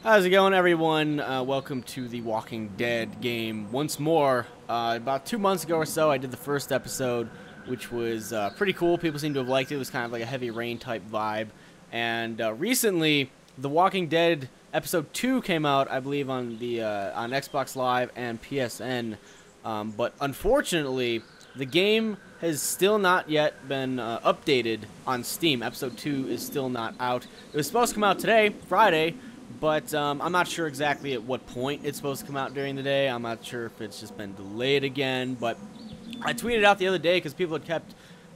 How's it going, everyone? Welcome to the Walking Dead game once more. About 2 months ago or so, I did the first episode, which was pretty cool. People seem to have liked it. It was kind of like a heavy rain type vibe. And recently, The Walking Dead episode 2 came out, I believe, on the on Xbox Live and PSN. But unfortunately, the game has still not yet been updated on Steam. Episode 2 is still not out. It was supposed to come out today, Friday. But I'm not sure exactly at what point it's supposed to come out during the day. I'm not sure if it's just been delayed again. But I tweeted out the other day because people had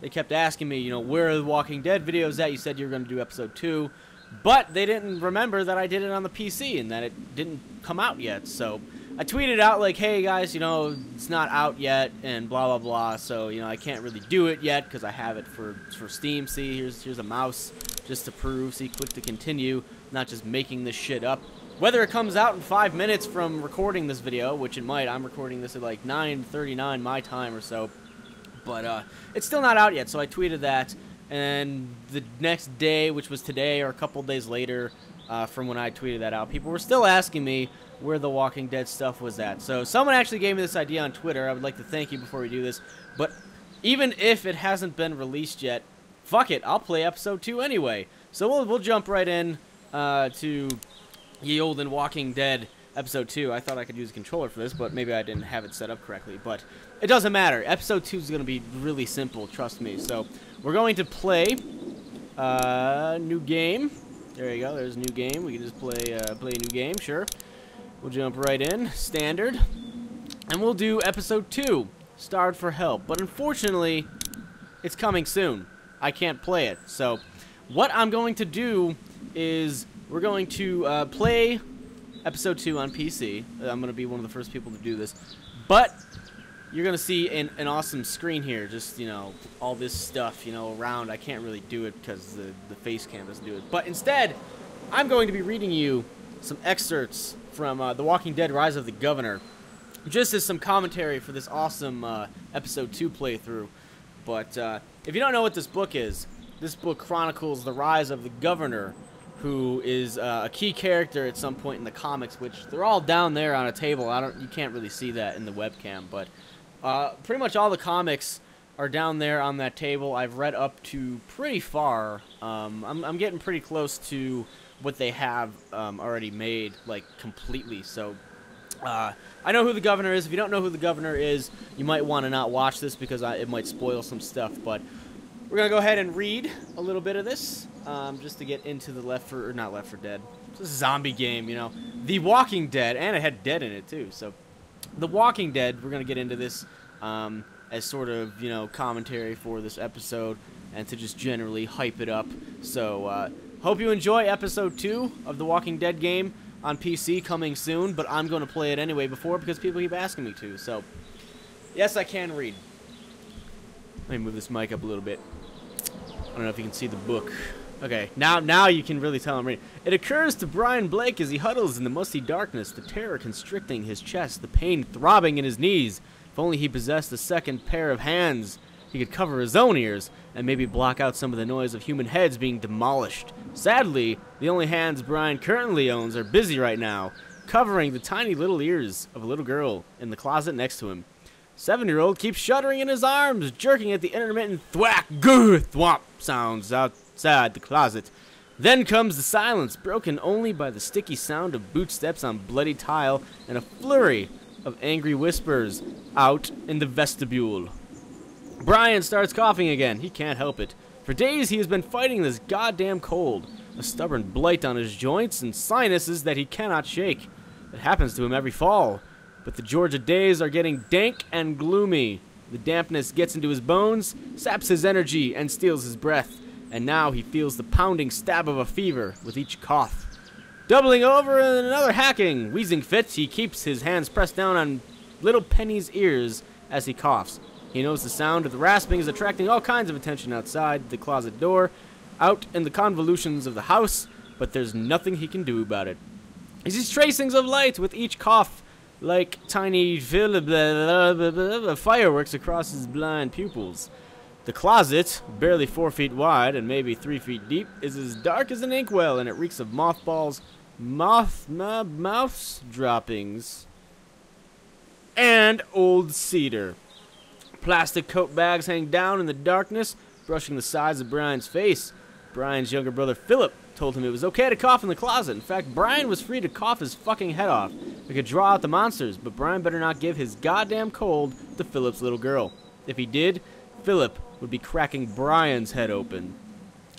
kept asking me, you know, where are the Walking Dead videos at? You said you were going to do episode 2. But they didn't remember that I did it on the PC and that it didn't come out yet. So I tweeted out like, hey guys, you know, it's not out yet and blah, blah, blah. So, you know, I can't really do it yet because I have it for Steam. See, here's a mouse just to prove. See, click to continue. Not just making this shit up. Whether it comes out in 5 minutes from recording this video, which it might. I'm recording this at like 9:39 my time or so. But it's still not out yet, so I tweeted that. And the next day, which was today or a couple days later from when I tweeted that out, people were still asking me where the Walking Dead stuff was at. So someone actually gave me this idea on Twitter. I would like to thank you before we do this. But even if it hasn't been released yet, fuck it, I'll play episode 2 anyway. So we'll jump right in to Ye Olden Walking Dead episode 2. I thought I could use a controller for this, but maybe I didn't have it set up correctly. But it doesn't matter. Episode 2 is going to be really simple, trust me. So we're going to play new game. There you go. There's a new game. We can just play a new game. Sure. We'll jump right in. Standard. And we'll do episode 2. Starved for help. But unfortunately, it's coming soon. I can't play it. So what I'm going to do is we're going to play episode 2 on PC. I'm going to be one of the first people to do this. But you're going to see an awesome screen here. Just, you know, all this stuff, you know, around. I can't really do it because the FaceCam doesn't do it. But instead, I'm going to be reading you some excerpts from The Walking Dead Rise of the Governor. Just as some commentary for this awesome episode 2 playthrough. But if you don't know what this book is, this book chronicles the rise of the Governor, who is a key character at some point in the comics, which they're all down there on a table. You can't really see that in the webcam, but pretty much all the comics are down there on that table. I've read up to pretty far. I'm getting pretty close to what they have already made, like, completely. So I know who the Governor is. If you don't know who the Governor is, you might want to not watch this because it might spoil some stuff, but we're going to go ahead and read a little bit of this, just to get into the not Left 4 Dead. It's a zombie game, you know. The Walking Dead, and it had dead in it, too. So, The Walking Dead, we're going to get into this as sort of, you know, commentary for this episode, and to just generally hype it up. So, hope you enjoy episode 2 of The Walking Dead game on PC coming soon, but I'm going to play it anyway because people keep asking me to. So, yes, I can read. Let me move this mic up a little bit. I don't know if you can see the book. Okay, now you can really tell I'm reading. It occurs to Brian Blake as he huddles in the musty darkness, the terror constricting his chest, the pain throbbing in his knees. If only he possessed a second pair of hands, he could cover his own ears and maybe block out some of the noise of human heads being demolished. Sadly, the only hands Brian currently owns are busy right now, covering the tiny little ears of a little girl in the closet next to him. 7-year-old keeps shuddering in his arms, jerking at the intermittent thwack, goo, thwomp sounds outside the closet. Then comes the silence, broken only by the sticky sound of bootsteps on bloody tile and a flurry of angry whispers out in the vestibule. Brian starts coughing again. He can't help it. For days he has been fighting this goddamn cold, a stubborn blight on his joints and sinuses that he cannot shake. It happens to him every fall. But the Georgia days are getting dank and gloomy. The dampness gets into his bones, saps his energy, and steals his breath. And now he feels the pounding stab of a fever with each cough. Doubling over in another hacking, wheezing fit, he keeps his hands pressed down on little Penny's ears as he coughs. He knows the sound of the rasping is attracting all kinds of attention outside the closet door, out in the convolutions of the house, but there's nothing he can do about it. He sees tracings of light with each cough, like tiny fireworks across his blind pupils. The closet, barely 4 feet wide and maybe 3 feet deep, is as dark as an inkwell, and it reeks of mothballs, mouse droppings, and old cedar. Plastic coat bags hang down in the darkness, brushing the sides of Brian's face. Brian's younger brother Philip told him it was okay to cough in the closet. In fact, Brian was free to cough his fucking head off. It could draw out the monsters, but Brian better not give his goddamn cold to Philip's little girl. If he did, Philip would be cracking Brian's head open.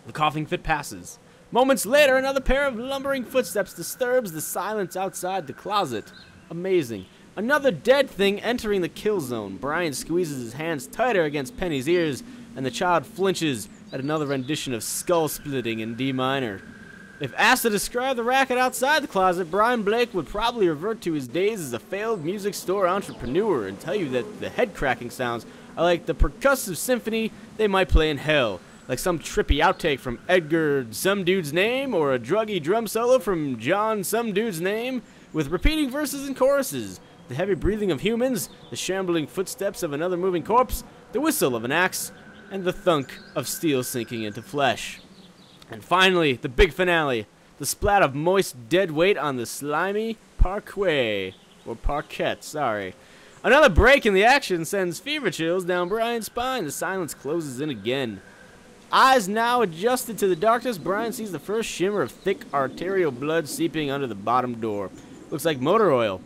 The coughing fit passes. Moments later, another pair of lumbering footsteps disturbs the silence outside the closet. Amazing. Another dead thing entering the kill zone. Brian squeezes his hands tighter against Penny's ears, and the child flinches at another rendition of skull splitting in D minor. If asked to describe the racket outside the closet, Brian Blake would probably revert to his days as a failed music store entrepreneur and tell you that the head cracking sounds are like the percussive symphony they might play in hell, like some trippy outtake from Edgar Some Dude's Name or a druggy drum solo from John Some Dude's Name with repeating verses and choruses, the heavy breathing of humans, the shambling footsteps of another moving corpse, the whistle of an axe, and the thunk of steel sinking into flesh. And finally, the big finale, the splat of moist dead weight on the slimy parquet, or parquet, sorry. Another break in the action sends fever chills down Brian's spine. The silence closes in again. Eyes now adjusted to the darkness, Brian sees the first shimmer of thick arterial blood seeping under the bottom door. Looks like motor oil.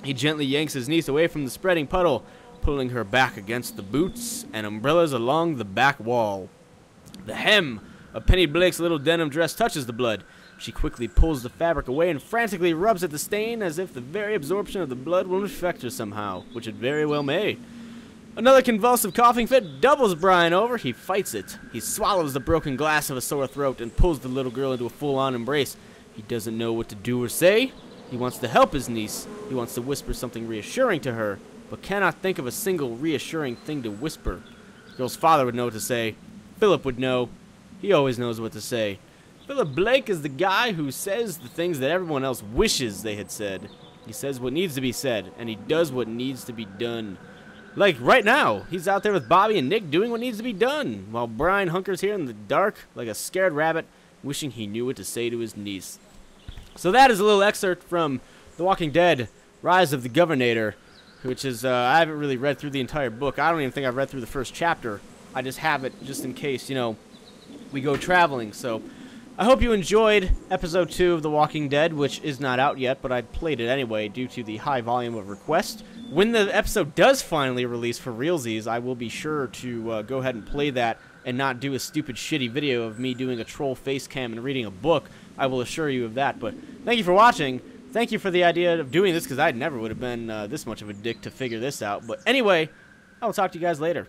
He gently yanks his niece away from the spreading puddle, pulling her back against the boots and umbrellas along the back wall. The hem of Penny Blake's little denim dress touches the blood. She quickly pulls the fabric away and frantically rubs at the stain as if the very absorption of the blood will infect her somehow, which it very well may. Another convulsive coughing fit doubles Brian over. He fights it. He swallows the broken glass of a sore throat and pulls the little girl into a full-on embrace. He doesn't know what to do or say. He wants to help his niece. He wants to whisper something reassuring to her, but cannot think of a single reassuring thing to whisper. The girl's father would know what to say. Philip would know. He always knows what to say. Philip Blake is the guy who says the things that everyone else wishes they had said. He says what needs to be said, and he does what needs to be done. Like right now, he's out there with Bobby and Nick doing what needs to be done, while Brian hunkers here in the dark like a scared rabbit, wishing he knew what to say to his niece. So that is a little excerpt from The Walking Dead, Rise of the Governator, which is, I haven't really read through the entire book. I don't even think I've read through the first chapter. I just have it just in case, you know, we go traveling. So I hope you enjoyed episode 2 of The Walking Dead, which is not out yet, but I played it anyway due to the high volume of requests. When the episode does finally release for realsies, I will be sure to go ahead and play that and not do a stupid shitty video of me doing a troll face cam and reading a book. I will assure you of that. But thank you for watching. Thank you for the idea of doing this, because I never would have been this much of a dick to figure this out. But anyway, I will talk to you guys later.